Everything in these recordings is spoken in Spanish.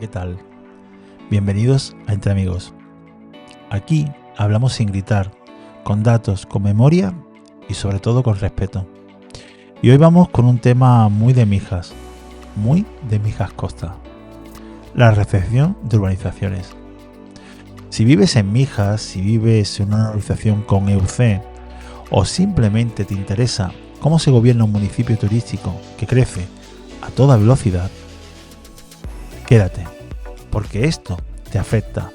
¿qué tal? Bienvenidos a Entre Amigos. Aquí hablamos sin gritar, con datos, con memoria y sobre todo con respeto. Y hoy vamos con un tema muy de Mijas Costa. La recepción de urbanizaciones. Si vives en Mijas, si vives en una urbanización con EUC o simplemente te interesa cómo se gobierna un municipio turístico que crece a toda velocidad, quédate, porque esto te afecta,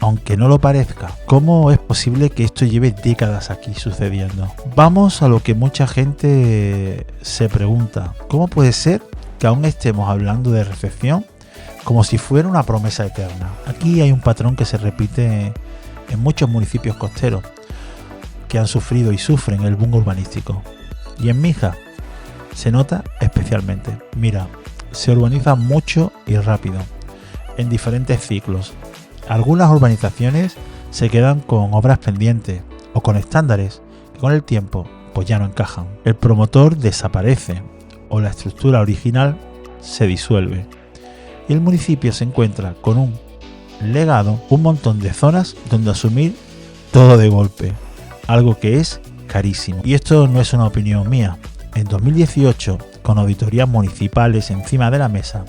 aunque no lo parezca. ¿Cómo es posible que esto lleve décadas aquí sucediendo? Vamos a lo que mucha gente se pregunta. ¿Cómo puede ser que aún estemos hablando de recepción como si fuera una promesa eterna? Aquí hay un patrón que se repite en muchos municipios costeros que han sufrido y sufren el boom urbanístico. Y en Mijas se nota especialmente. Mira, se urbaniza mucho y rápido, en diferentes ciclos. Algunas urbanizaciones se quedan con obras pendientes o con estándares que con el tiempo pues ya no encajan. El promotor desaparece o la estructura original se disuelve y el municipio se encuentra con un legado, un montón de zonas donde asumir todo de golpe, algo que es carísimo. Y esto no es una opinión mía. En 2018, con auditorías municipales encima de la mesa,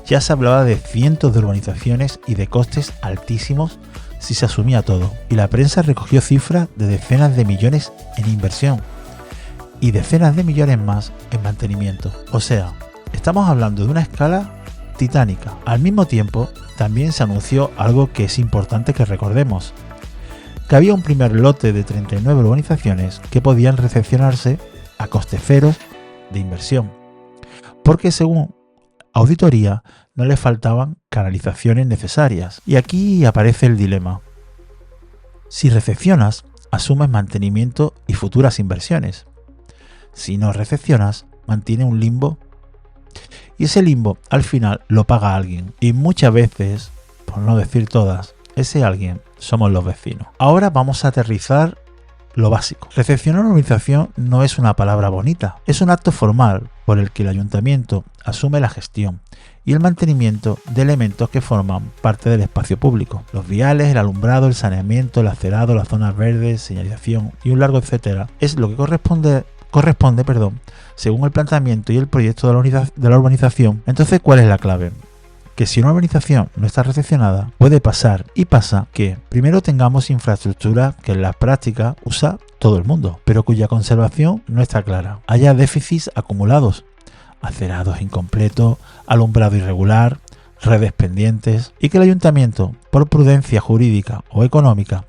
ya se hablaba de cientos de urbanizaciones y de costes altísimos si se asumía todo. Y la prensa recogió cifras de decenas de millones en inversión y decenas de millones más en mantenimiento. O sea, estamos hablando de una escala titánica. Al mismo tiempo, también se anunció algo que es importante que recordemos, que había un primer lote de 39 urbanizaciones que podían recepcionarse a coste cero de inversión, porque según auditoría no le faltaban canalizaciones necesarias. Y aquí aparece el dilema. Si recepcionas, asumes mantenimiento y futuras inversiones. Si no recepcionas, mantiene un limbo. Y ese limbo al final lo paga alguien. Y muchas veces, por no decir todas, ese alguien somos los vecinos. Ahora vamos a aterrizar lo básico. Recepcionar una urbanización no es una palabra bonita, es un acto formal por el que el ayuntamiento asume la gestión y el mantenimiento de elementos que forman parte del espacio público. Los viales, el alumbrado, el saneamiento, el acerado, las zonas verdes, señalización y un largo etcétera es lo que corresponde, según el planteamiento y el proyecto de la urbanización. Entonces, ¿cuál es la clave? Que si una urbanización no está recepcionada, puede pasar y pasa que primero tengamos infraestructura que en la práctica usa todo el mundo, pero cuya conservación no está clara. Haya déficits acumulados, acerados incompletos, alumbrado irregular, redes pendientes, y que el ayuntamiento, por prudencia jurídica o económica,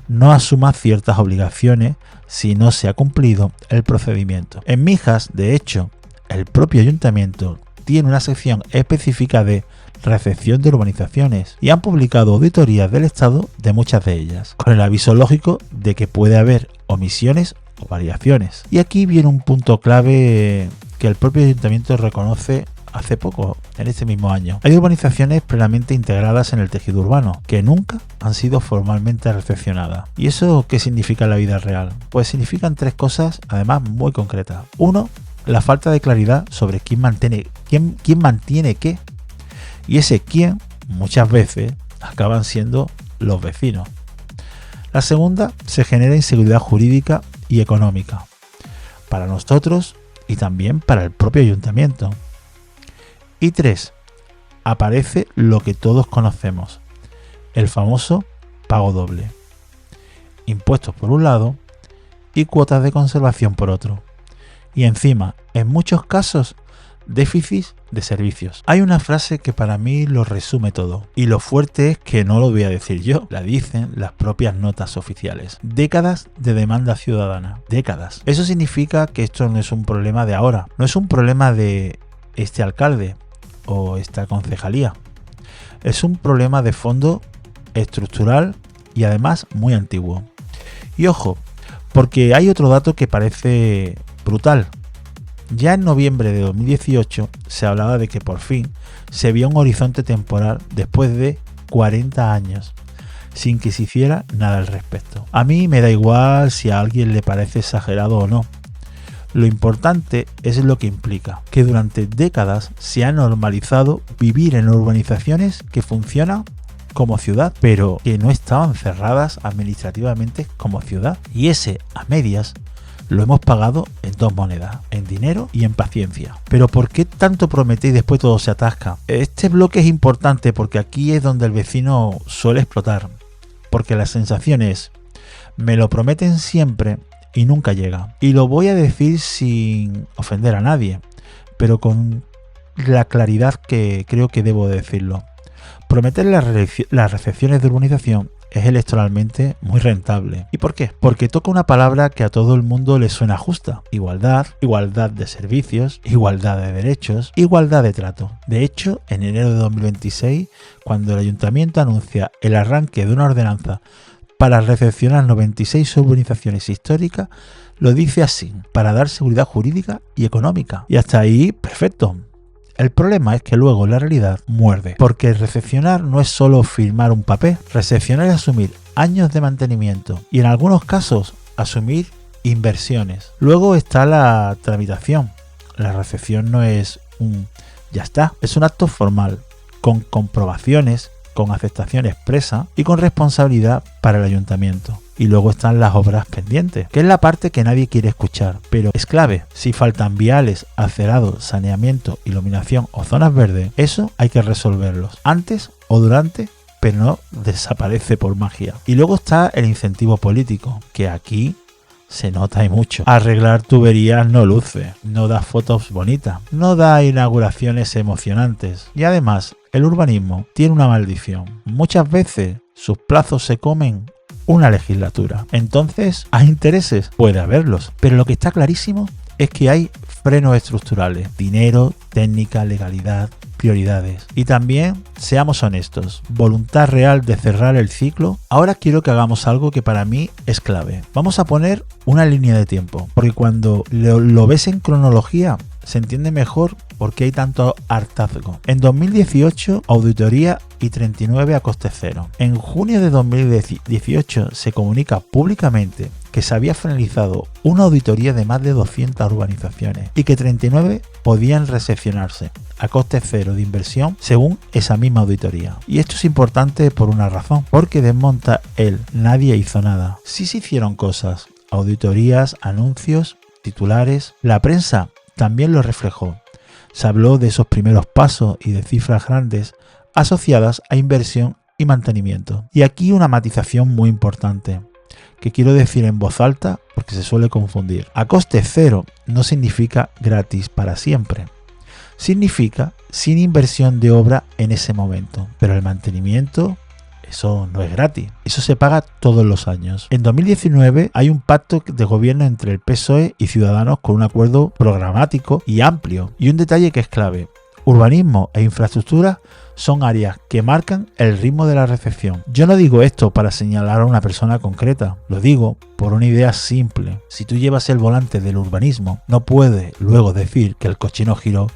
no asuma ciertas obligaciones si no se ha cumplido el procedimiento. En Mijas, de hecho, el propio ayuntamiento tiene una sección específica de recepción de urbanizaciones y han publicado auditorías del estado de muchas de ellas, con el aviso lógico de que puede haber omisiones o variaciones. Y aquí viene un punto clave que el propio ayuntamiento reconoce hace poco, en este mismo año. Hay urbanizaciones plenamente integradas en el tejido urbano que nunca han sido formalmente recepcionadas. ¿Y eso qué significa en la vida real? Pues significan tres cosas, además muy concretas. Uno, la falta de claridad sobre quién mantiene qué. Y ese quién muchas veces acaban siendo los vecinos. La segunda, se genera inseguridad jurídica y económica para nosotros y también para el propio ayuntamiento. Y tres, aparece lo que todos conocemos, el famoso pago doble. Impuestos por un lado y cuotas de conservación por otro. Y encima, en muchos casos, déficit de servicios. Hay una frase que para mí lo resume todo, y lo fuerte es que no lo voy a decir yo, la dicen las propias notas oficiales. Décadas de demanda ciudadana, décadas. Eso significa que esto no es un problema de ahora, no es un problema de este alcalde o esta concejalía, es un problema de fondo estructural y además muy antiguo. Y ojo, porque hay otro dato que parece brutal. Ya en noviembre de 2018 se hablaba de que por fin se veía un horizonte temporal después de 40 años, sin que se hiciera nada al respecto. A mí me da igual si a alguien le parece exagerado o no. Lo importante es lo que implica, que durante décadas se ha normalizado vivir en urbanizaciones que funcionan como ciudad, pero que no estaban cerradas administrativamente como ciudad. Y ese, a medias, lo hemos pagado en dos monedas, en dinero y en paciencia. Pero ¿por qué tanto prometer y después todo se atasca? Este bloque es importante porque aquí es donde el vecino suele explotar. Porque la sensación es, me lo prometen siempre y nunca llega. Y lo voy a decir sin ofender a nadie, pero con la claridad que creo que debo decirlo. Prometer las recepciones de urbanización es electoralmente muy rentable. ¿Y por qué? Porque toca una palabra que a todo el mundo le suena justa. Igualdad, igualdad de servicios, igualdad de derechos, igualdad de trato. De hecho, en enero de 2026, cuando el ayuntamiento anuncia el arranque de una ordenanza para recepcionar 96 urbanizaciones históricas, lo dice así, para dar seguridad jurídica y económica. Y hasta ahí, perfecto. El problema es que luego la realidad muerde, porque recepcionar no es solo firmar un papel, recepcionar es asumir años de mantenimiento y en algunos casos asumir inversiones. Luego está la tramitación. La recepción no es un ya está, es un acto formal, con comprobaciones, con aceptación expresa y con responsabilidad para el ayuntamiento. Y luego están las obras pendientes, que es la parte que nadie quiere escuchar, pero es clave. Si faltan viales, acerados, saneamiento, iluminación o zonas verdes, eso hay que resolverlos antes o durante, pero no desaparece por magia. Y luego está el incentivo político, que aquí se nota y mucho. Arreglar tuberías no luce, no da fotos bonitas, no da inauguraciones emocionantes. Y además, el urbanismo tiene una maldición. Muchas veces sus plazos se comen una legislatura. Entonces, ¿hay intereses? Puede haberlos, pero lo que está clarísimo es que hay frenos estructurales, dinero, técnica, legalidad, prioridades. Y también, seamos honestos, voluntad real de cerrar el ciclo. Ahora quiero que hagamos algo que para mí es clave. Vamos a poner una línea de tiempo, porque cuando lo ves en cronología, se entiende mejor por qué hay tanto hartazgo. En 2018, auditoría y 39 a coste cero. En junio de 2018 se comunica públicamente que se había finalizado una auditoría de más de 200 urbanizaciones y que 39 podían recepcionarse a coste cero de inversión según esa misma auditoría. Y esto es importante por una razón, porque desmonta el nadie hizo nada. Sí se hicieron cosas, auditorías, anuncios, titulares, la prensa también lo reflejó. Se habló de esos primeros pasos y de cifras grandes asociadas a inversión y mantenimiento. Y aquí una matización muy importante, que quiero decir en voz alta porque se suele confundir. A coste cero no significa gratis para siempre. Significa sin inversión de obra en ese momento. Pero el mantenimiento, eso no es gratis. Eso se paga todos los años. En 2019 hay un pacto de gobierno entre el PSOE y Ciudadanos con un acuerdo programático y amplio. Y un detalle que es clave. Urbanismo e infraestructura son áreas que marcan el ritmo de la recepción. Yo no digo esto para señalar a una persona concreta, lo digo por una idea simple. Si tú llevas el volante del urbanismo, no puedes luego decir que el cochino giró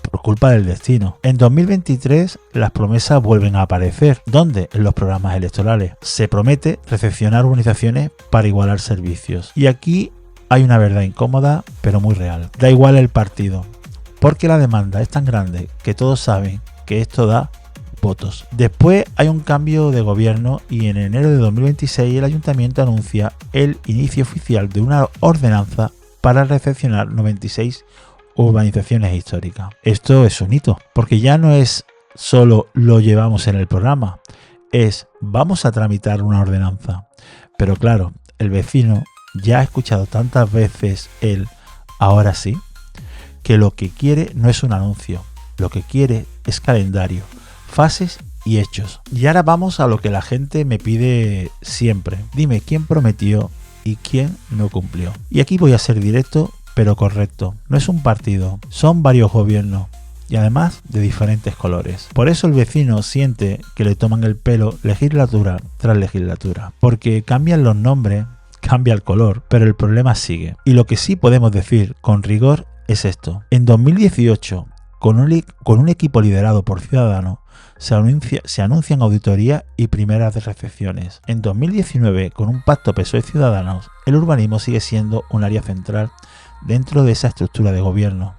por culpa del destino. En 2023 las promesas vuelven a aparecer. ¿Dónde? En los programas electorales. Se promete recepcionar urbanizaciones para igualar servicios. Y aquí hay una verdad incómoda, pero muy real. Da igual el partido, porque la demanda es tan grande que todos saben que esto da votos. Después hay un cambio de gobierno y en enero de 2026 el ayuntamiento anuncia el inicio oficial de una ordenanza para recepcionar 96 urbanizaciones históricas. Esto es un hito, porque ya no es solo lo llevamos en el programa, es vamos a tramitar una ordenanza. Pero claro, el vecino ya ha escuchado tantas veces el ahora sí, que lo que quiere no es un anuncio, lo que quiere es calendario, fases y hechos. Y ahora vamos a lo que la gente me pide siempre. Dime quién prometió y quién no cumplió. Y aquí voy a ser directo, pero correcto. No es un partido, son varios gobiernos y además de diferentes colores. Por eso el vecino siente que le toman el pelo legislatura tras legislatura, porque cambian los nombres, cambia el color, pero el problema sigue. Y lo que sí podemos decir con rigor es esto. En 2018, con un equipo liderado por Ciudadanos, se anuncian auditorías y primeras de recepciones. En 2019, con un pacto PSOE-Ciudadanos, el urbanismo sigue siendo un área central dentro de esa estructura de gobierno.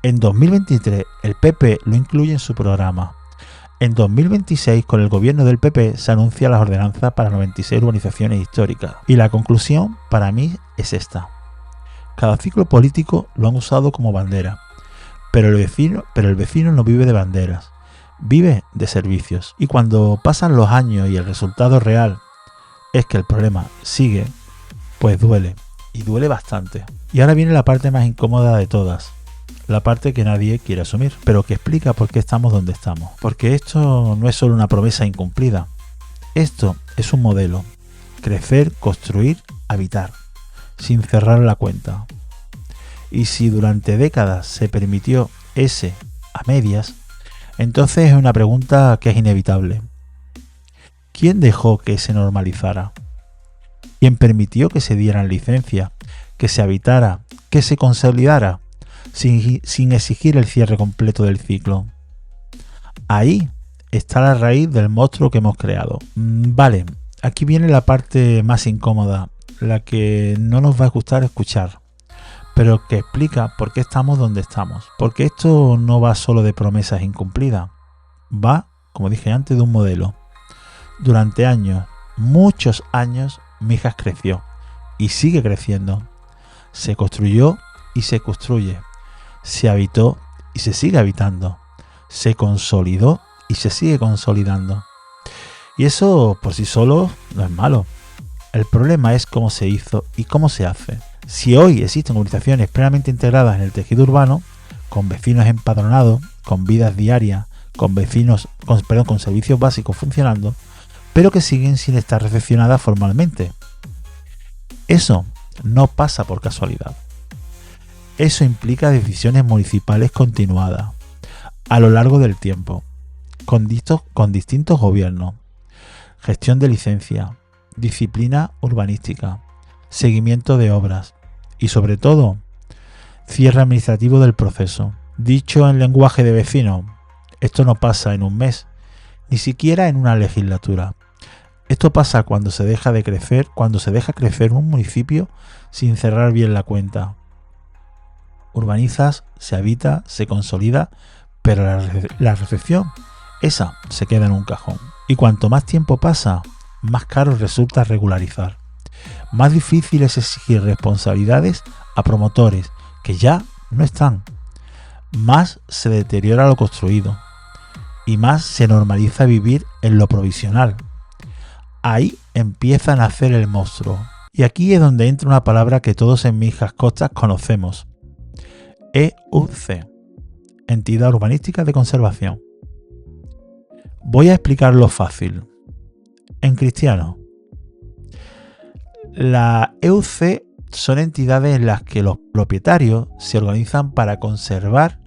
En 2023 el PP lo incluye en su programa. En 2026 con el gobierno del PP se anuncia las ordenanzas para 96 urbanizaciones históricas. Y la conclusión para mí es esta. Cada ciclo político lo han usado como bandera, pero el vecino no vive de banderas, vive de servicios. Y cuando pasan los años y el resultado real es que el problema sigue, pues duele, y duele bastante. Y ahora viene la parte más incómoda de todas, la parte que nadie quiere asumir, pero que explica por qué estamos donde estamos. Porque esto no es solo una promesa incumplida, esto es un modelo: crecer, construir, habitar, sin cerrar la cuenta. Y si durante décadas se permitió ese a medias, entonces es una pregunta que es inevitable. ¿Quién dejó que se normalizara? ¿Quién permitió que se dieran licencias, que se habitara, que se consolidara, sin exigir el cierre completo del ciclo? Ahí está la raíz del monstruo que hemos creado. Vale, aquí viene la parte más incómoda, la que no nos va a gustar escuchar, pero que explica por qué estamos donde estamos. Porque esto no va solo de promesas incumplidas, va, como dije antes, de un modelo. Durante años, muchos años, Mijas creció y sigue creciendo. Se construyó y se construye. Se habitó y se sigue habitando. Se consolidó y se sigue consolidando. Y eso por sí solo no es malo. El problema es cómo se hizo y cómo se hace. Si hoy existen urbanizaciones plenamente integradas en el tejido urbano, con vecinos empadronados, con vidas diarias, con servicios básicos funcionando, pero que siguen sin estar recepcionadas formalmente. Eso no pasa por casualidad. Eso implica decisiones municipales continuadas, a lo largo del tiempo, con distintos gobiernos, gestión de licencia, disciplina urbanística, seguimiento de obras y, sobre todo, cierre administrativo del proceso. Dicho en lenguaje de vecino, esto no pasa en un mes, ni siquiera en una legislatura. Esto pasa cuando se deja crecer un municipio sin cerrar bien la cuenta. Urbanizas, se habita, se consolida, pero la recepción, esa se queda en un cajón. Y cuanto más tiempo pasa, más caro resulta regularizar. Más difícil es exigir responsabilidades a promotores que ya no están. Más se deteriora lo construido y más se normaliza vivir en lo provisional. Ahí empieza a nacer el monstruo. Y aquí es donde entra una palabra que todos en Mijas Costas conocemos. EUC, Entidad Urbanística de Conservación. Voy a explicarlo fácil. En cristiano, la EUC son entidades en las que los propietarios se organizan para conservar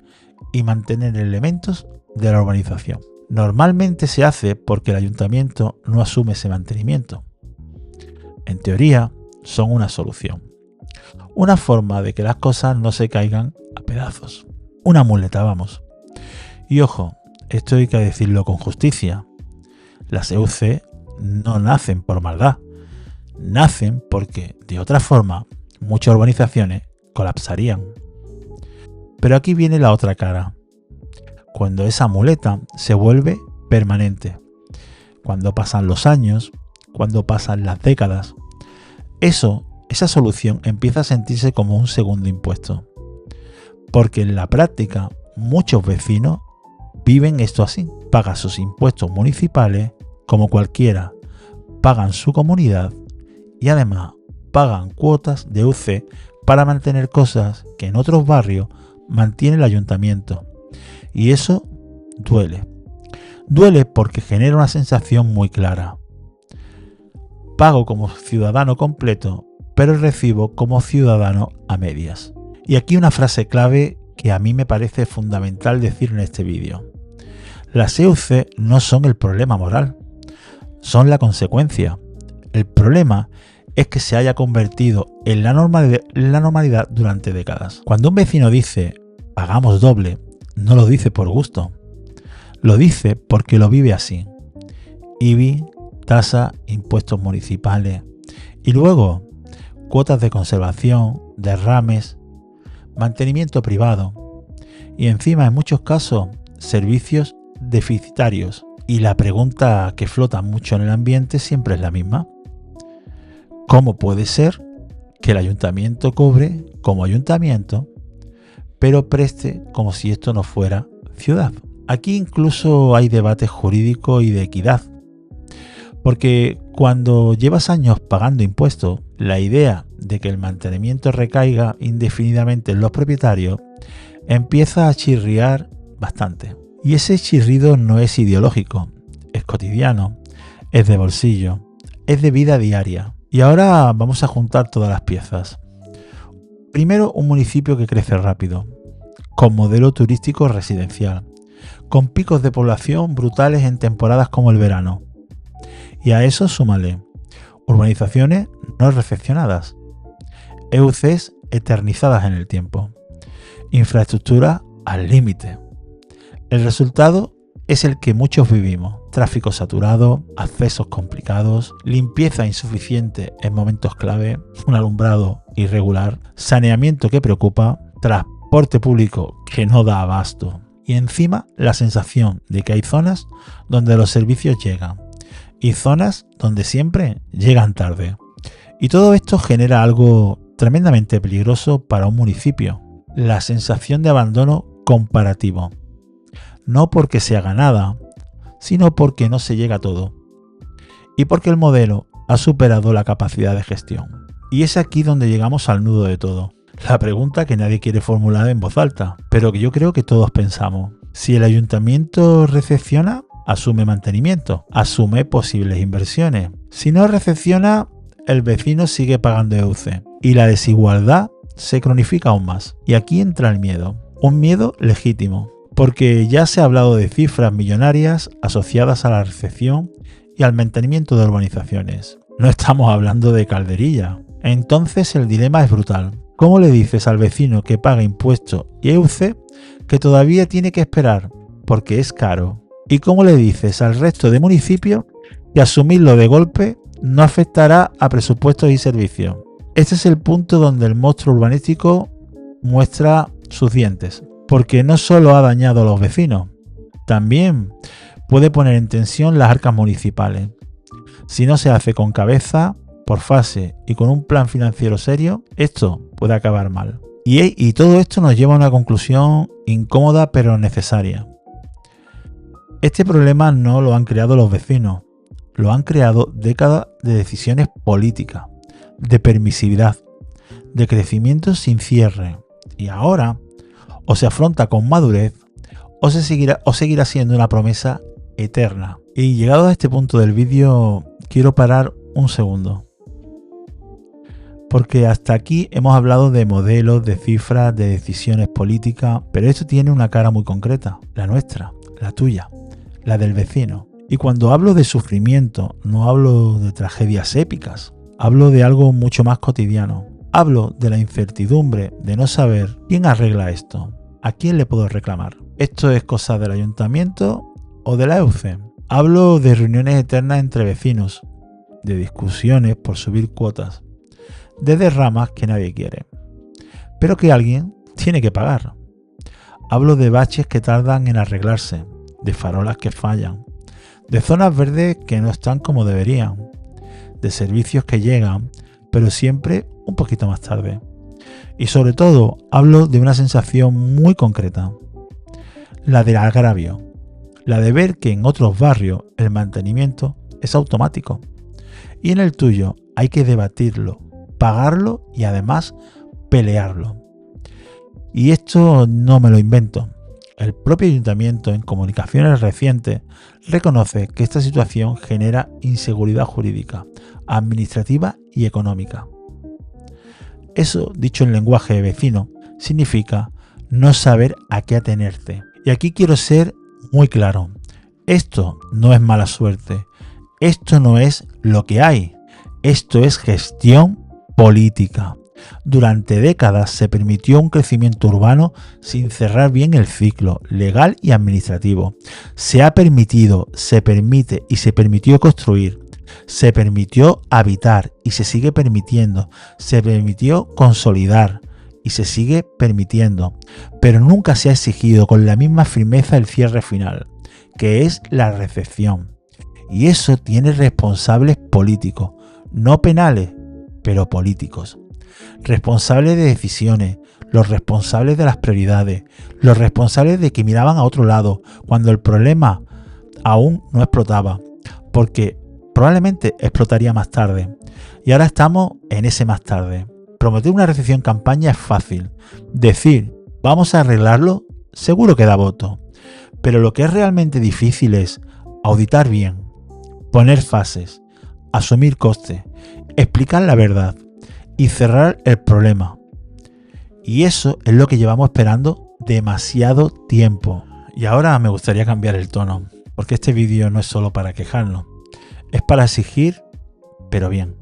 y mantener elementos de la urbanización. Normalmente se hace porque el ayuntamiento no asume ese mantenimiento. En teoría, son una solución. Una forma de que las cosas no se caigan a pedazos. Una muleta, vamos. Y ojo, esto hay que decirlo con justicia. Las EUC no nacen por maldad. Nacen porque, de otra forma, muchas urbanizaciones colapsarían. Pero aquí viene la otra cara. Cuando esa muleta se vuelve permanente. Cuando pasan los años, cuando pasan las décadas. Esa solución empieza a sentirse como un segundo impuesto. Porque en la práctica, muchos vecinos viven esto así. Pagan sus impuestos municipales como cualquiera. Pagan su comunidad y además pagan cuotas de EUC para mantener cosas que en otros barrios mantiene el ayuntamiento. Y eso duele. Duele porque genera una sensación muy clara. Pago como ciudadano completo, pero recibo como ciudadano a medias. Y aquí una frase clave que a mí me parece fundamental decir en este vídeo. Las EUC no son el problema moral, son la consecuencia. El problema es que se haya convertido en la normalidad durante décadas. Cuando un vecino dice pagamos doble, no lo dice por gusto, lo dice porque lo vive así. IBI, tasa, impuestos municipales y luego cuotas de conservación, derrames, mantenimiento privado y encima en muchos casos servicios deficitarios. Y la pregunta que flota mucho en el ambiente siempre es la misma. ¿Cómo puede ser que el ayuntamiento cobre como ayuntamiento, pero preste como si esto no fuera ciudad? Aquí incluso hay debates jurídicos y de equidad. Porque cuando llevas años pagando impuestos, la idea de que el mantenimiento recaiga indefinidamente en los propietarios empieza a chirriar bastante. Y ese chirrido no es ideológico, es cotidiano, es de bolsillo, es de vida diaria. Y ahora vamos a juntar todas las piezas. Primero, un municipio que crece rápido, con modelo turístico residencial, con picos de población brutales en temporadas como el verano. Y a eso súmale urbanizaciones no recepcionadas, EUCs eternizadas en el tiempo, infraestructura al límite. El resultado es el que muchos vivimos: tráfico saturado, accesos complicados, limpieza insuficiente en momentos clave, un alumbrado irregular, saneamiento que preocupa, transporte público que no da abasto y encima la sensación de que hay zonas donde los servicios llegan y zonas donde siempre llegan tarde. Y todo esto genera algo tremendamente peligroso para un municipio: la sensación de abandono comparativo. No porque se haga nada, sino porque no se llega a todo. Y porque el modelo ha superado la capacidad de gestión. Y es aquí donde llegamos al nudo de todo. La pregunta que nadie quiere formular en voz alta, pero que yo creo que todos pensamos. Si el ayuntamiento recepciona, asume mantenimiento, asume posibles inversiones. Si no recepciona, el vecino sigue pagando EUC. Y la desigualdad se cronifica aún más. Y aquí entra el miedo. Un miedo legítimo. Porque ya se ha hablado de cifras millonarias asociadas a la recepción y al mantenimiento de urbanizaciones. No estamos hablando de calderilla. Entonces el dilema es brutal. ¿Cómo le dices al vecino que paga impuestos y EUC que todavía tiene que esperar porque es caro? ¿Y cómo le dices al resto de municipios que asumirlo de golpe no afectará a presupuestos y servicios? Este es el punto donde el monstruo urbanístico muestra sus dientes. Porque no solo ha dañado a los vecinos, también puede poner en tensión las arcas municipales. Si no se hace con cabeza, por fase y con un plan financiero serio, esto puede acabar mal. Y todo esto nos lleva a una conclusión incómoda pero necesaria. Este problema no lo han creado los vecinos, lo han creado décadas de decisiones políticas, de permisividad, de crecimiento sin cierre. Y ahora o se afronta con madurez o seguirá siendo una promesa eterna. Y llegado a este punto del vídeo, quiero parar un segundo. Porque hasta aquí hemos hablado de modelos, de cifras, de decisiones políticas, pero esto tiene una cara muy concreta, la nuestra, la tuya, la del vecino. Y cuando hablo de sufrimiento, no hablo de tragedias épicas, hablo de algo mucho más cotidiano. Hablo de la incertidumbre de no saber quién arregla esto, a quién le puedo reclamar. ¿Esto es cosa del ayuntamiento o de la EUC? Hablo de reuniones eternas entre vecinos, de discusiones por subir cuotas, de derramas que nadie quiere, pero que alguien tiene que pagar. Hablo de baches que tardan en arreglarse, de farolas que fallan, de zonas verdes que no están como deberían, de servicios que llegan, pero siempre un poquito más tarde. Y sobre todo, hablo de una sensación muy concreta, la del agravio, la de ver que en otros barrios el mantenimiento es automático y en el tuyo hay que debatirlo, pagarlo y además pelearlo. Y esto no me lo invento. El propio ayuntamiento en comunicaciones recientes reconoce que esta situación genera inseguridad jurídica, administrativa y económica. Eso, dicho en lenguaje vecino, significa no saber a qué atenerte. Y aquí quiero ser muy claro. Esto no es mala suerte. Esto no es lo que hay. Esto es gestión política. Durante décadas se permitió un crecimiento urbano sin cerrar bien el ciclo legal y administrativo. Se ha permitido, se permite y se permitió construir. Se permitió habitar y se sigue permitiendo. Se permitió consolidar y se sigue permitiendo, pero nunca se ha exigido con la misma firmeza el cierre final, que es la recepción. Y eso tiene responsables políticos, no penales, pero políticos. Responsables de decisiones, los responsables de las prioridades, los responsables de que miraban a otro lado cuando el problema aún no explotaba, porque probablemente explotaría más tarde. Y ahora estamos en ese más tarde. Prometer una recepción campaña es fácil. Decir, vamos a arreglarlo, seguro que da voto. Pero lo que es realmente difícil es auditar bien, poner fases, asumir costes, explicar la verdad y cerrar el problema. Y eso es lo que llevamos esperando demasiado tiempo. Y ahora me gustaría cambiar el tono, porque este vídeo no es solo para quejarnos, es para exigir, pero bien.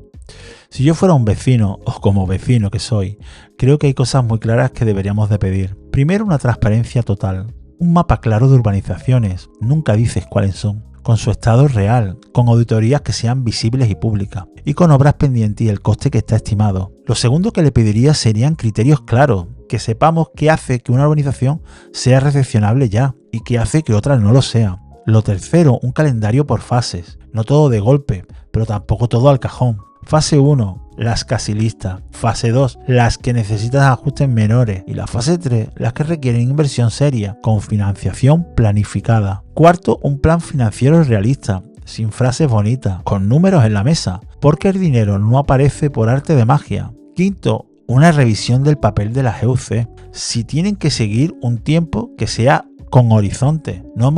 Si yo fuera un vecino, o como vecino que soy, creo que hay cosas muy claras que deberíamos de pedir. Primero, una transparencia total. Un mapa claro de urbanizaciones, nunca dices cuáles son, con su estado real, con auditorías que sean visibles y públicas, y con obras pendientes y el coste que está estimado. Lo segundo que le pediría serían criterios claros, que sepamos qué hace que una urbanización sea recepcionable ya, y qué hace que otra no lo sea. Lo tercero, un calendario por fases, no todo de golpe, pero tampoco todo al cajón. Fase 1, las casi listas. Fase 2, las que necesitan ajustes menores. Y la fase 3, las que requieren inversión seria, con financiación planificada. Cuarto, un plan financiero realista, sin frases bonitas, con números en la mesa, porque el dinero no aparece por arte de magia. Quinto, una revisión del papel de las EUC. Si tienen que seguir un tiempo que sea con horizonte, no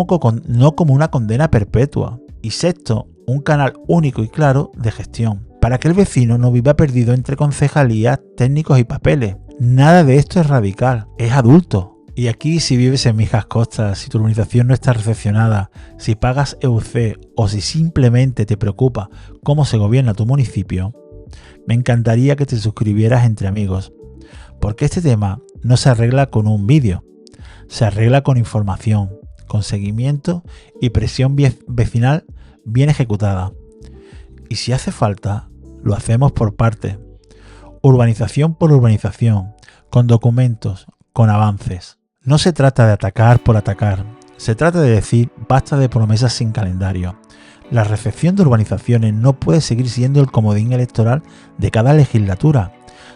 como una condena perpetua. Y sexto, un canal único y claro de gestión, para que el vecino no viva perdido entre concejalías, técnicos y papeles. Nada de esto es radical, es adulto. Y aquí, si vives en Mijas Costas, si tu urbanización no está recepcionada, si pagas EUC o si simplemente te preocupa cómo se gobierna tu municipio, me encantaría que te suscribieras entre amigos, porque este tema no se arregla con un vídeo, se arregla con información, con seguimiento y presión vecinal bien ejecutada. Y si hace falta, lo hacemos por partes, urbanización por urbanización, con documentos, con avances. No se trata de atacar por atacar, se trata de decir basta de promesas sin calendario. La recepción de urbanizaciones no puede seguir siendo el comodín electoral de cada legislatura.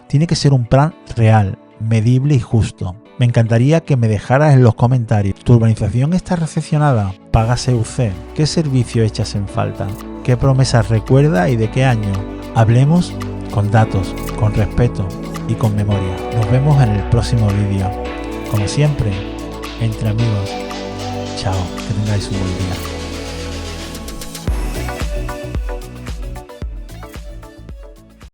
Tiene que ser un plan real, medible y justo. Me encantaría que me dejaras en los comentarios, ¿tu urbanización está recepcionada? ¿Pagas EUC? ¿Qué servicio echas en falta? ¿Qué promesas recuerda y de qué año? Hablemos con datos, con respeto y con memoria. Nos vemos en el próximo vídeo. Como siempre, entre amigos. Chao, que tengáis un buen día.